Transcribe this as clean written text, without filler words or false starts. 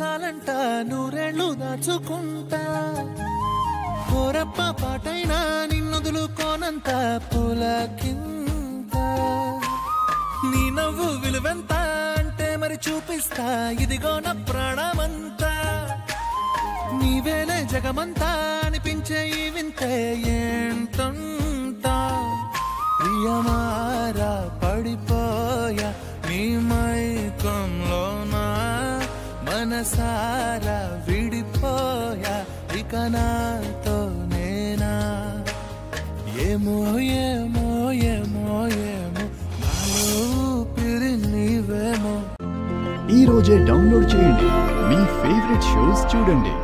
వరసాలంట నూరేళ్ళు దాచుకుంటా కోరప్ప పాటైనా నిన్నొదులుకోనంత పులకింత నీ నవ్వు విలువెంత అంటే మరి చూపిస్తా ఇదిగో నా ప్రాణమంతా నీవేలే జగమంతా అనిపించే ఈ వింతే ఏంటంతా ప్రియమారా పడిపోయా నీ మైకంలోనా మనసారా విడిపోయా ఇక నాతో నేనా ఏమో ఏమో ఏమో ఏమో నాలో ఊపిరి నీవేమో ఈ రోజే డౌన్లోడ్ చేయండి మీ ఫేవరెట్ షోస్ చూడండి.